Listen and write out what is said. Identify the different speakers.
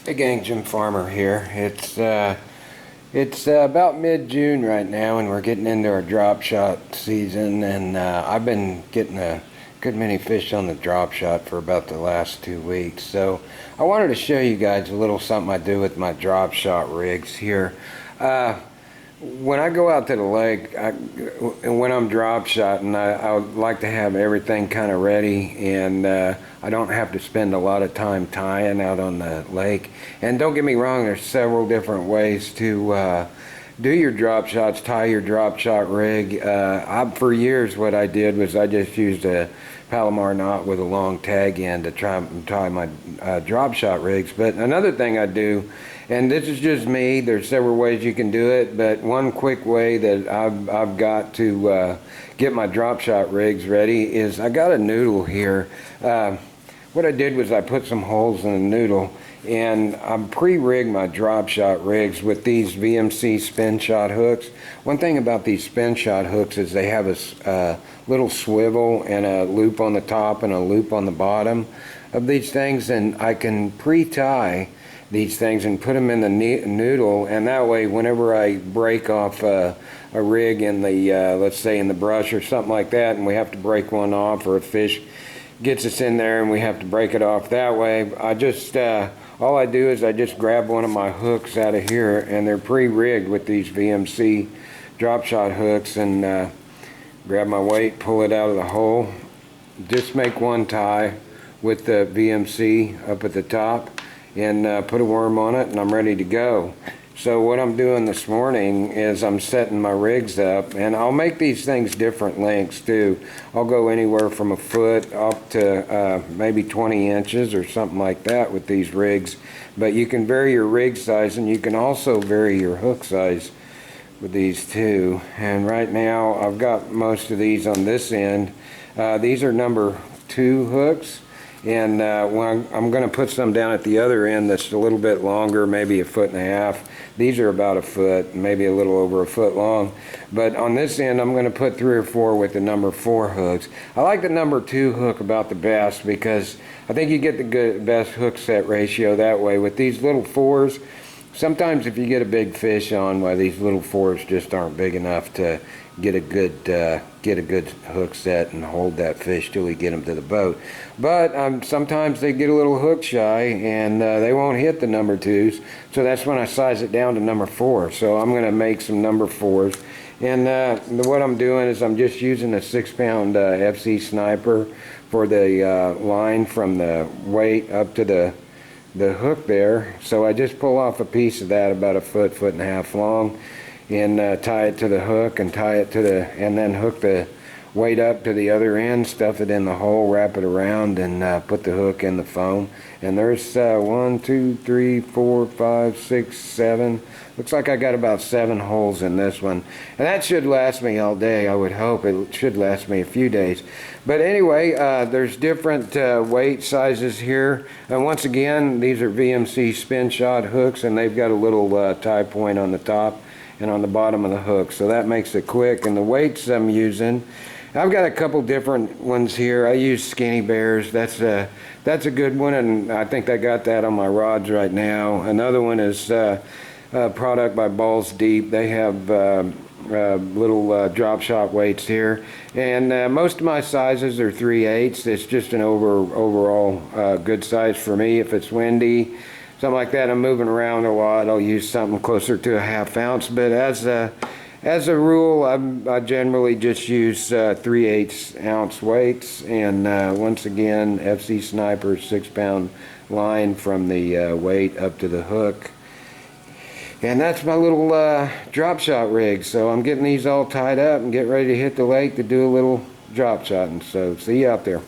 Speaker 1: Hey gang, Jim Farmer here. It's about mid-June right now, and we're getting into our drop shot season. And I've been getting a good many fish on the drop shot for about the last 2 weeks. So I wanted to show you guys a little something I do with my drop shot rigs here. When I go out to the lake, and when I'm drop shotting, I would like to have everything kind of ready, and I don't have to spend a lot of time tying out on the lake. And don't get me wrong, there's several different ways to do your drop shots, tie your drop shot rig. For years what I did was I just used a Palomar knot with a long tag end to try and tie my drop shot rigs. But another thing I do, and this is just me, there's several ways you can do it, but one quick way that I've got to get my drop shot rigs ready is I got a noodle here. What I did was I put some holes in the noodle, and I pre-rigged my drop shot rigs with these VMC spin shot hooks. One thing about these spin shot hooks is they have a little swivel and a loop on the top and a loop on the bottom of these things, and I can pre-tie these things and put them in the noodle, and that way whenever I break off a rig in the let's say in the brush or something like that, and we have to break one off, or a fish gets us in there and we have to break it off that way, I just all I do is I just grab one of my hooks out of here, and they're pre-rigged with these VMC drop shot hooks, and grab my weight, pull it out of the hole, just make one tie with the VMC up at the top, and put a worm on it, and I'm ready to go. So what I'm doing this morning is I'm setting my rigs up, and I'll make these things different lengths too. I'll go anywhere from a foot up to maybe 20 inches or something like that with these rigs. But you can vary your rig size, and you can also vary your hook size with these too. And right now I've got most of these on this end. These are number 2 hooks. And when I'm going to put some down at the other end that's a little bit longer, maybe a foot and a half. These are about a foot, maybe a little over a foot long. But on this end, I'm going to put 3 or 4 with the number 4 hooks. I like the number 2 hook about the best, because I think you get the best hook set ratio that way. With these little 4s, sometimes if you get a big fish on, why these little 4s just aren't big enough to get a good hook set and hold that fish till we get them to the boat. But sometimes they get a little hook shy, and they won't hit the number 2s, so that's when I size it down to number 4. So I'm going to make some number 4s, and what I'm doing is I'm just using a 6-pound FC Sniper for the line from the weight up to the hook there. So I just pull off a piece of that about a foot and a half long, and tie it to the hook, and and then hook the weight up to the other end, stuff it in the hole, wrap it around, and put the hook in the foam. And there's 1, 2, 3, 4, 5, 6, 7. Looks like I got about 7 holes in this one, and that should last me all day. I would hope it should last me a few days. But anyway, there's different weight sizes here, and once again, these are VMC spin shot hooks, and they've got a little tie point on the top and on the bottom of the hook, so that makes it quick. And the weights I'm using, I've got a couple different ones here. I use Skinny Bears. That's a good one, and I think I got that on my rods right now. Another one is a product by Balls Deep. They have little drop shot weights here, and most of my sizes are 3/8. It's just an overall good size for me. If it's windy, something like that, I'm moving around a lot, I'll use something closer to a 1/2 ounce. But as a rule, I generally just use 3/8 ounce weights, and once again, FC Sniper 6-pound line from the weight up to the hook. And that's my little drop shot rig. So I'm getting these all tied up and get ready to hit the lake to do a little drop shotting. So see you out there.